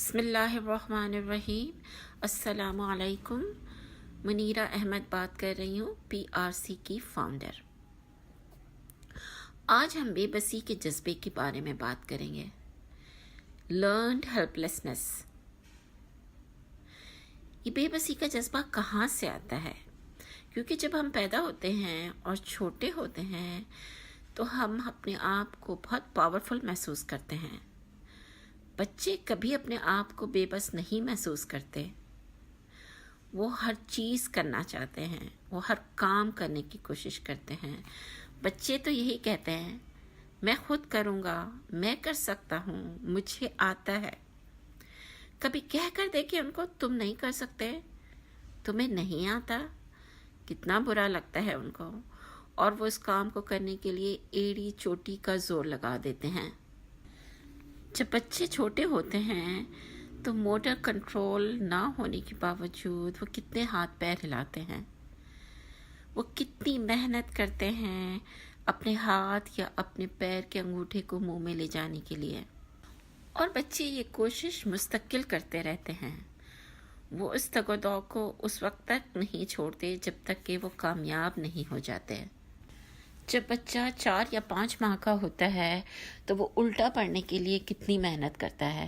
بسم اللہ الرحمن الرحیم۔ السلام علیکم۔ منیرہ احمد بات کر رہی ہوں، PRC کی فاؤنڈر۔ آج ہم بے بسی کے جذبے کے بارے میں بات کریں گے۔ لرنڈ ہیلپلیسنس۔ یہ بے بسی کا جذبہ کہاں سے آتا ہے؟ کیونکہ جب ہم پیدا ہوتے ہیں اور چھوٹے ہوتے ہیں تو ہم اپنے آپ کو بہت پاورفل محسوس کرتے ہیں۔ بچے کبھی اپنے آپ کو بے بس نہیں محسوس کرتے۔ وہ ہر چیز کرنا چاہتے ہیں، وہ ہر کام کرنے کی کوشش کرتے ہیں۔ بچے تو یہی کہتے ہیں، میں خود کروں گا، میں کر سکتا ہوں، مجھے آتا ہے۔ کبھی کہہ کر دیکھیں ان کو، تم نہیں کر سکتے، تمہیں نہیں آتا، کتنا برا لگتا ہے ان کو، اور وہ اس کام کو کرنے کے لیے ایڑی چوٹی کا زور لگا دیتے ہیں۔ جب بچے چھوٹے ہوتے ہیں تو موٹر کنٹرول نہ ہونے کے باوجود وہ کتنے ہاتھ پیر ہلاتے ہیں، وہ کتنی محنت کرتے ہیں اپنے ہاتھ یا اپنے پیر کے انگوٹھے کو منہ میں لے جانے کے لیے، اور بچے یہ کوشش مستقل کرتے رہتے ہیں۔ وہ اس تگ و دو کو اس وقت تک نہیں چھوڑتے جب تک کہ وہ کامیاب نہیں ہو جاتے۔ جب بچہ 4 یا 5 ماہ کا ہوتا ہے تو وہ الٹا پڑھنے کے لیے کتنی محنت کرتا ہے،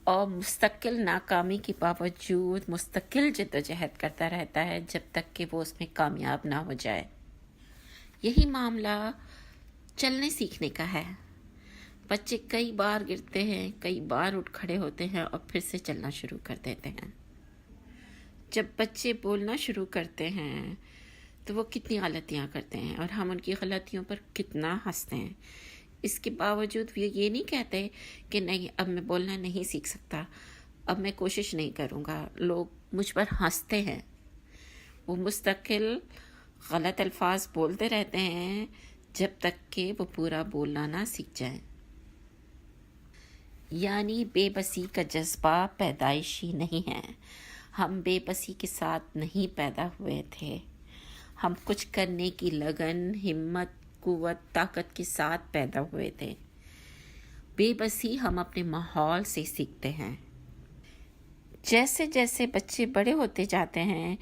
اور مستقل ناکامی کے باوجود مستقل جدوجہد کرتا رہتا ہے جب تک کہ وہ اس میں کامیاب نہ ہو جائے۔ یہی معاملہ چلنے سیکھنے کا ہے۔ بچے کئی بار گرتے ہیں، کئی بار اٹھ کھڑے ہوتے ہیں اور پھر سے چلنا شروع کر دیتے ہیں۔ جب بچے بولنا شروع کرتے ہیں تو وہ کتنی غلطیاں کرتے ہیں اور ہم ان کی غلطیوں پر کتنا ہنستے ہیں۔ اس کے باوجود وہ یہ نہیں کہتے کہ نہیں، اب میں بولنا نہیں سیکھ سکتا، اب میں کوشش نہیں کروں گا، لوگ مجھ پر ہنستے ہیں۔ وہ مستقل غلط الفاظ بولتے رہتے ہیں جب تک کہ وہ پورا بولنا نہ سیکھ جائیں۔ یعنی بے بسی کا جذبہ پیدائشی نہیں ہے۔ ہم بے بسی کے ساتھ نہیں پیدا ہوئے تھے۔ ہم کچھ کرنے کی لگن، ہمت، قوت، طاقت کے ساتھ پیدا ہوئے تھے۔ بے بسی ہم اپنے ماحول سے سیکھتے ہیں۔ جیسے جیسے بچے بڑے ہوتے جاتے ہیں،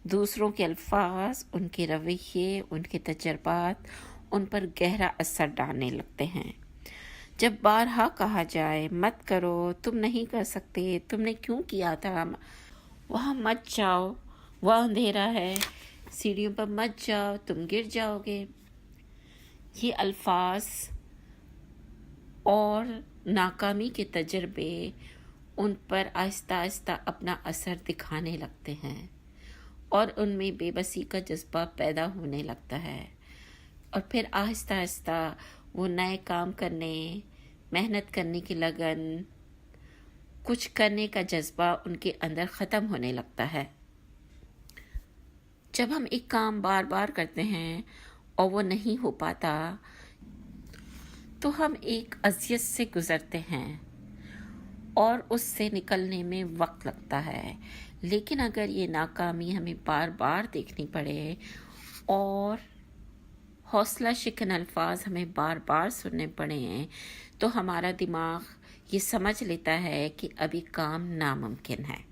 دوسروں کے الفاظ، ان کے رویے، ان کے تجربات ان پر گہرا اثر ڈالنے لگتے ہیں۔ جب بارہا کہا جائے مت کرو، تم نہیں کر سکتے، تم نے کیوں کیا تھا، وہاں مت جاؤ، وہ اندھیرا ہے، سیڑھیوں پر مت جاؤ، تم گر جاؤ گے، یہ الفاظ اور ناکامی کے تجربے ان پر آہستہ آہستہ اپنا اثر دکھانے لگتے ہیں اور ان میں بے بسی کا جذبہ پیدا ہونے لگتا ہے، اور پھر آہستہ آہستہ وہ نئے کام کرنے، محنت کرنے کی لگن، کچھ کرنے کا جذبہ ان کے اندر ختم ہونے لگتا ہے۔ جب ہم ایک کام بار بار کرتے ہیں اور وہ نہیں ہو پاتا تو ہم ایک اذیت سے گزرتے ہیں اور اس سے نکلنے میں وقت لگتا ہے۔ لیکن اگر یہ ناکامی ہمیں بار بار دیکھنی پڑے اور حوصلہ شکن الفاظ ہمیں بار بار سننے پڑیں تو ہمارا دماغ یہ سمجھ لیتا ہے کہ ابھی کام ناممکن ہے،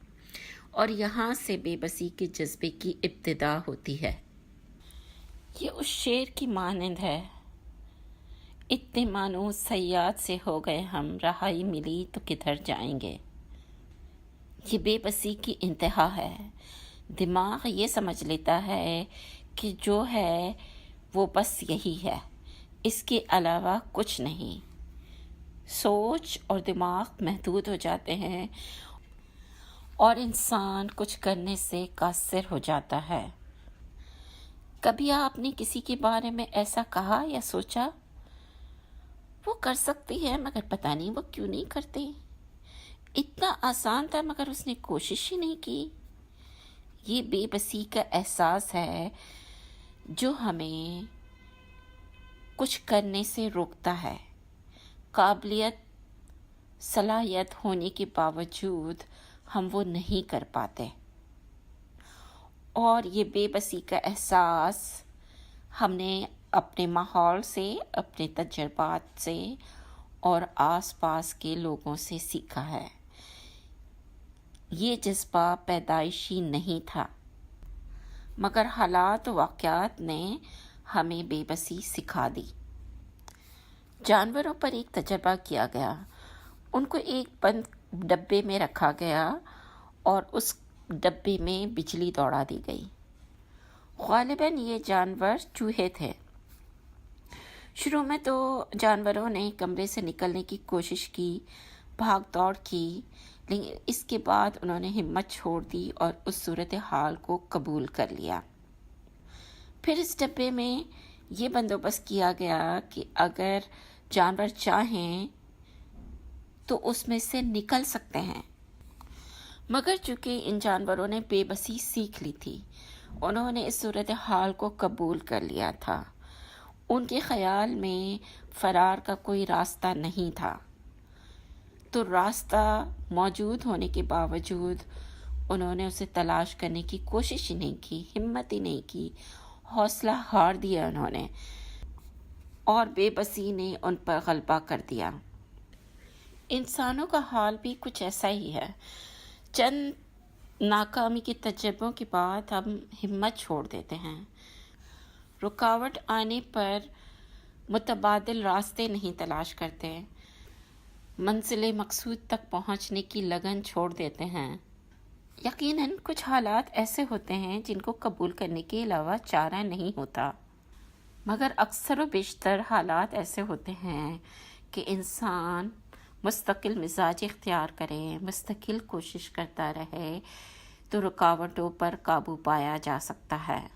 اور یہاں سے بے بسی کے جذبے کی ابتدا ہوتی ہے۔ یہ اس شعر کی مانند ہے، اتنے مانوس صیاد سے ہو گئے ہم، رہائی ملی تو کدھر جائیں گے۔ یہ بے بسی کی انتہا ہے۔ دماغ یہ سمجھ لیتا ہے کہ جو ہے وہ بس یہی ہے، اس کے علاوہ کچھ نہیں۔ سوچ اور دماغ محدود ہو جاتے ہیں اور انسان کچھ کرنے سے قاصر ہو جاتا ہے۔ کبھی آپ نے کسی کے بارے میں ایسا کہا یا سوچا، وہ کر سکتی ہے مگر پتہ نہیں وہ کیوں نہیں کرتی، اتنا آسان تھا مگر اس نے کوشش ہی نہیں کی؟ یہ بے بسی کا احساس ہے جو ہمیں کچھ کرنے سے روکتا ہے۔ قابلیت، صلاحیت ہونے کے باوجود ہم وہ نہیں کر پاتے، اور یہ بے بسی کا احساس ہم نے اپنے ماحول سے، اپنے تجربات سے اور آس پاس کے لوگوں سے سیکھا ہے۔ یہ جذبہ پیدائشی نہیں تھا، مگر حالات و واقعات نے ہمیں بے بسی سکھا دی۔ جانوروں پر ایک تجربہ کیا گیا، ان کو ایک بند ڈبے میں رکھا گیا اور اس ڈبے میں بجلی دوڑا دی گئی۔ غالباً یہ جانور چوہے تھے۔ شروع میں تو جانوروں نے کمرے سے نکلنے کی کوشش کی، بھاگ دوڑ کی، لیکن اس کے بعد انہوں نے ہمت چھوڑ دی اور اس صورتحال کو قبول کر لیا۔ پھر اس ڈبے میں یہ بندوبست کیا گیا کہ اگر جانور چاہیں تو اس میں سے نکل سکتے ہیں، مگر چونکہ ان جانوروں نے بے بسی سیکھ لی تھی، انہوں نے اس صورتحال کو قبول کر لیا تھا۔ ان کے خیال میں فرار کا کوئی راستہ نہیں تھا، تو راستہ موجود ہونے کے باوجود انہوں نے اسے تلاش کرنے کی کوشش ہی نہیں کی، ہمت ہی نہیں کی، حوصلہ ہار دیا انہوں نے، اور بے بسی نے ان پر غلبہ کر دیا۔ انسانوں کا حال بھی کچھ ایسا ہی ہے۔ چند ناکامی کے تجربوں کے بعد ہم ہمت چھوڑ دیتے ہیں۔ رکاوٹ آنے پر متبادل راستے نہیں تلاش کرتے، منزل مقصود تک پہنچنے کی لگن چھوڑ دیتے ہیں۔ یقیناً کچھ حالات ایسے ہوتے ہیں جن کو قبول کرنے کے علاوہ چارہ نہیں ہوتا، مگر اکثر و بیشتر حالات ایسے ہوتے ہیں کہ انسان مستقل مزاج اختیار کرے، مستقل کوشش کرتا رہے تو رکاوٹوں پر قابو پایا جا سکتا ہے۔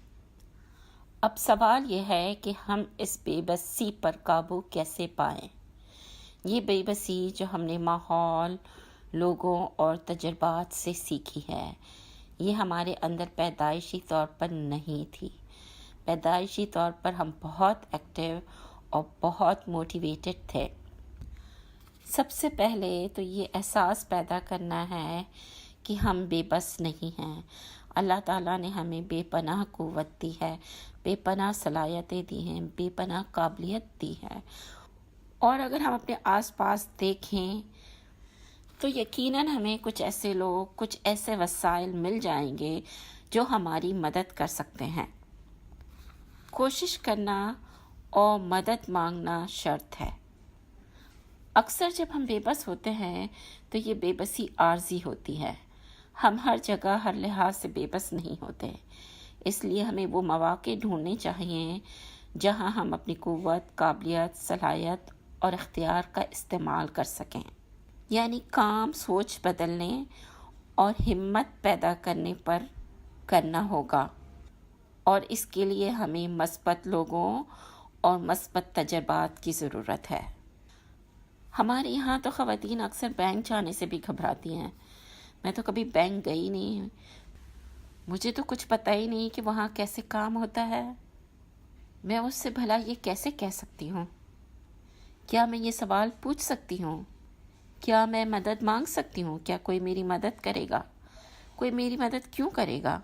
اب سوال یہ ہے کہ ہم اس بے بسی پر قابو کیسے پائیں؟ یہ بے بسی جو ہم نے ماحول، لوگوں اور تجربات سے سیکھی ہے، یہ ہمارے اندر پیدائشی طور پر نہیں تھی۔ پیدائشی طور پر ہم بہت ایکٹیو اور بہت موٹیویٹڈ تھے۔ سب سے پہلے تو یہ احساس پیدا کرنا ہے کہ ہم بے بس نہیں ہیں۔ اللہ تعالیٰ نے ہمیں بے پناہ قوت دی ہے، بے پناہ صلاحیتیں دی ہیں، بے پناہ قابلیت دی ہے، اور اگر ہم اپنے آس پاس دیکھیں تو یقیناً ہمیں کچھ ایسے لوگ، کچھ ایسے وسائل مل جائیں گے جو ہماری مدد کر سکتے ہیں۔ کوشش کرنا اور مدد مانگنا شرط ہے۔ اکثر جب ہم بے بس ہوتے ہیں تو یہ بے بسی عارضی ہوتی ہے۔ ہم ہر جگہ ہر لحاظ سے بے بس نہیں ہوتے، اس لیے ہمیں وہ مواقع ڈھونڈنے چاہیے جہاں ہم اپنی قوت، قابلیت، صلاحیت اور اختیار کا استعمال کر سکیں، یعنی کام سوچ بدلنے اور ہمت پیدا کرنے پر کرنا ہوگا، اور اس کے لیے ہمیں مثبت لوگوں اور مثبت تجربات کی ضرورت ہے۔ ہمارے یہاں تو خواتین اکثر بینک جانے سے بھی گھبراتی ہیں۔ میں تو کبھی بینک گئی نہیں، مجھے تو کچھ پتہ ہی نہیں کہ وہاں کیسے کام ہوتا ہے۔ میں اس سے بھلا یہ کیسے کہہ سکتی ہوں؟ کیا میں یہ سوال پوچھ سکتی ہوں؟ کیا میں مدد مانگ سکتی ہوں؟ کیا کوئی میری مدد کرے گا؟ کوئی میری مدد کیوں کرے گا؟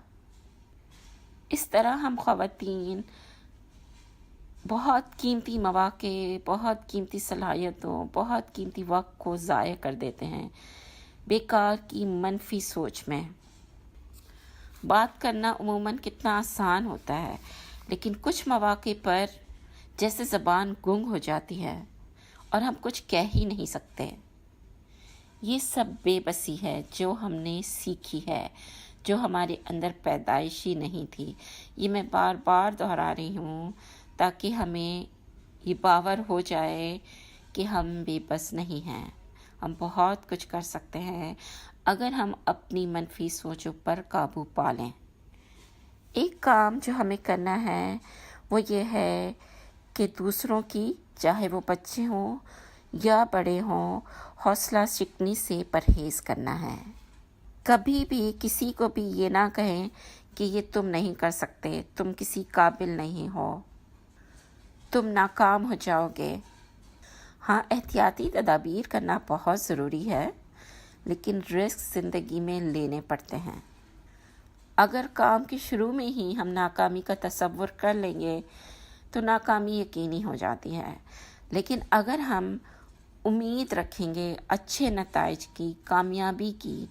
اس طرح ہم خواتین بہت قیمتی مواقع، بہت قیمتی صلاحیتوں، بہت قیمتی وقت کو ضائع کر دیتے ہیں بیکار کی منفی سوچ میں۔ بات کرنا عموماً کتنا آسان ہوتا ہے، لیکن کچھ مواقع پر جیسے زبان گنگ ہو جاتی ہے اور ہم کچھ کہہ ہی نہیں سکتے۔ یہ سب بے بسی ہے جو ہم نے سیکھی ہے، جو ہمارے اندر پیدائشی نہیں تھی۔ یہ میں بار بار دہرا رہی ہوں تاکہ ہمیں یہ باور ہو جائے کہ ہم بے بس نہیں ہیں، ہم بہت کچھ کر سکتے ہیں اگر ہم اپنی منفی سوچوں پر قابو پا لیں۔ ایک کام جو ہمیں کرنا ہے وہ یہ ہے کہ دوسروں کی، چاہے وہ بچے ہوں یا بڑے ہوں، حوصلہ شکنی سے پرہیز کرنا ہے۔ کبھی بھی کسی کو بھی یہ نہ کہیں کہ یہ تم نہیں کر سکتے، تم کسی قابل نہیں ہو، تم ناکام ہو جاؤ گے۔ ہاں، احتیاطی تدابیر کرنا بہت ضروری ہے، لیکن رسک زندگی میں لینے پڑتے ہیں۔ اگر کام کے شروع میں ہی ہم ناکامی کا تصور کر لیں گے تو ناکامی یقینی ہو جاتی ہے، لیکن اگر ہم امید رکھیں گے اچھے نتائج کی، کامیابی کی،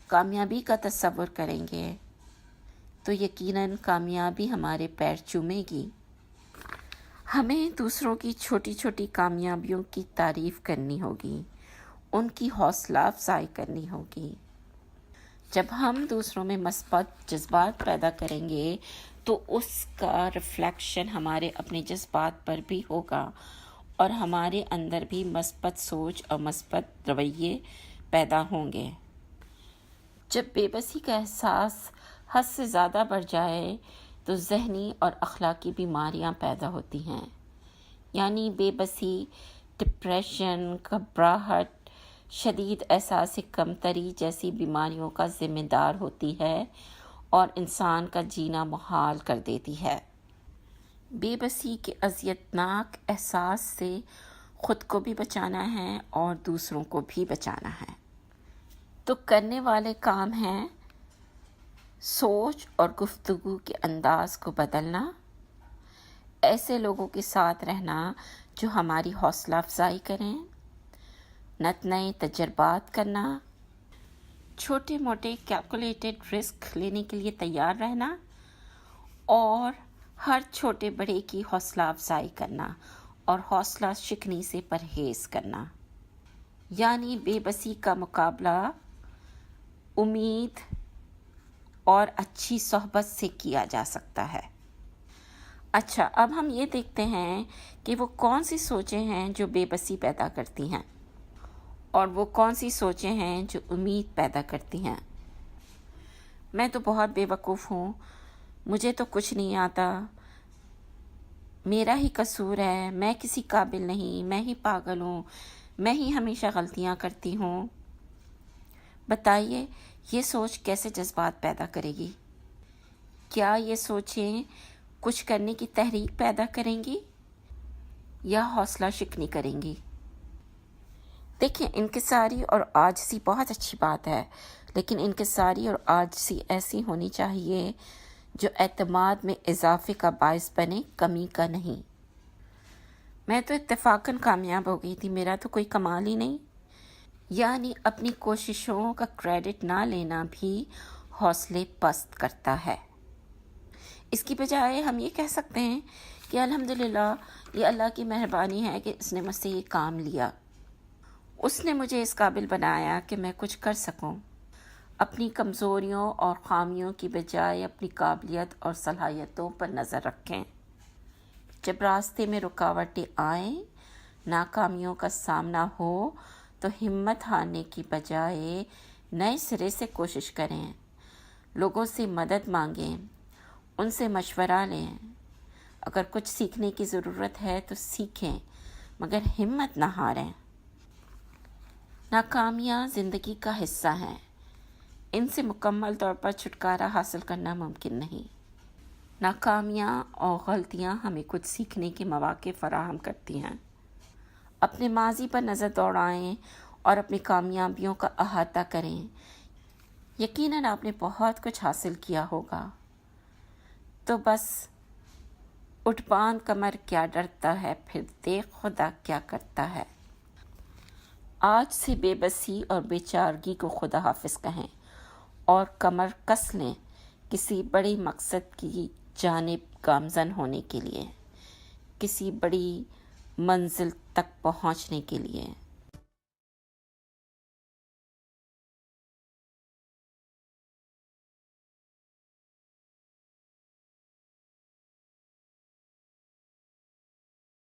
کامیابی کا تصور کریں گے تو یقیناً کامیابی ہمارے پیر چومے گی۔ ہمیں دوسروں کی چھوٹی چھوٹی کامیابیوں کی تعریف کرنی ہوگی، ان کی حوصلہ افزائی کرنی ہوگی۔ جب ہم دوسروں میں مثبت جذبات پیدا کریں گے تو اس کا ریفلیکشن ہمارے اپنے جذبات پر بھی ہوگا اور ہمارے اندر بھی مثبت سوچ اور مثبت رویے پیدا ہوں گے۔ جب بے بسی کا احساس حد سے زیادہ بڑھ جائے تو ذہنی اور اخلاقی بیماریاں پیدا ہوتی ہیں، یعنی بے بسی، ڈپریشن، گھبراہٹ، شدید احساس کمتری جیسی بیماریوں کا ذمہ دار ہوتی ہے اور انسان کا جینا محال کر دیتی ہے۔ بے بسی کے اذیتناک احساس سے خود کو بھی بچانا ہے اور دوسروں کو بھی بچانا ہے۔ تو کرنے والے کام ہیں سوچ اور گفتگو کے انداز کو بدلنا، ایسے لوگوں کے ساتھ رہنا جو ہماری حوصلہ افزائی کریں، نئے تجربات کرنا، چھوٹے موٹے کیلکولیٹڈ رسک لینے کے لیے تیار رہنا اور ہر چھوٹے بڑے کی حوصلہ افزائی کرنا اور حوصلہ شکنی سے پرہیز کرنا، یعنی بے بسی کا مقابلہ امید اور اچھی صحبت سے کیا جا سکتا ہے۔ اچھا، اب ہم یہ دیکھتے ہیں کہ وہ کون سی سوچیں ہیں جو بے بسی پیدا کرتی ہیں اور وہ کون سی سوچیں ہیں جو امید پیدا کرتی ہیں۔ میں تو بہت بے وقوف ہوں، مجھے تو کچھ نہیں آتا، میرا ہی قصور ہے، میں کسی قابل نہیں، میں ہی پاگل ہوں، میں ہی ہمیشہ غلطیاں کرتی ہوں۔ بتائیے یہ سوچ کیسے جذبات پیدا کرے گی؟ کیا یہ سوچیں کچھ کرنے کی تحریک پیدا کریں گی یا حوصلہ شکنی کریں گی؟ دیکھیں، انکساری اور عاجزی بہت اچھی بات ہے، لیکن انکساری اور عاجزی ایسی ہونی چاہیے جو اعتماد میں اضافے کا باعث بنے، کمی کا نہیں۔ میں تو اتفاقاً کامیاب ہو گئی تھی، میرا تو کوئی کمال ہی نہیں۔ یعنی اپنی کوششوں کا کریڈٹ نہ لینا بھی حوصلے پست کرتا ہے۔ اس کی بجائے ہم یہ کہہ سکتے ہیں کہ الحمدللہ یہ اللہ کی مہربانی ہے کہ اس نے مجھ سے یہ کام لیا، اس نے مجھے اس قابل بنایا کہ میں کچھ کر سکوں۔ اپنی کمزوریوں اور خامیوں کی بجائے اپنی قابلیت اور صلاحیتوں پر نظر رکھیں۔ جب راستے میں رکاوٹیں آئیں، ناکامیوں کا سامنا ہو تو ہمت ہارنے کی بجائے نئے سرے سے کوشش کریں، لوگوں سے مدد مانگیں، ان سے مشورہ لیں، اگر کچھ سیکھنے کی ضرورت ہے تو سیکھیں مگر ہمت نہ ہاریں۔ ناکامیاں زندگی کا حصہ ہیں، ان سے مکمل طور پر چھٹکارا حاصل کرنا ممکن نہیں۔ ناکامیاں اور غلطیاں ہمیں کچھ سیکھنے کے مواقع فراہم کرتی ہیں۔ اپنے ماضی پر نظر دوڑائیں اور اپنی کامیابیوں کا احاطہ کریں، یقیناً آپ نے بہت کچھ حاصل کیا ہوگا۔ تو بس اٹھ باندھ کمر کیا ڈرتا ہے، پھر دیکھ خدا کیا کرتا ہے۔ آج سے بے بسی اور بے چارگی کو خدا حافظ کہیں اور کمر کس لیں کسی بڑے مقصد کی جانب گامزن ہونے کے لیے، کسی بڑی منزل تک پہنچنے کے لیے۔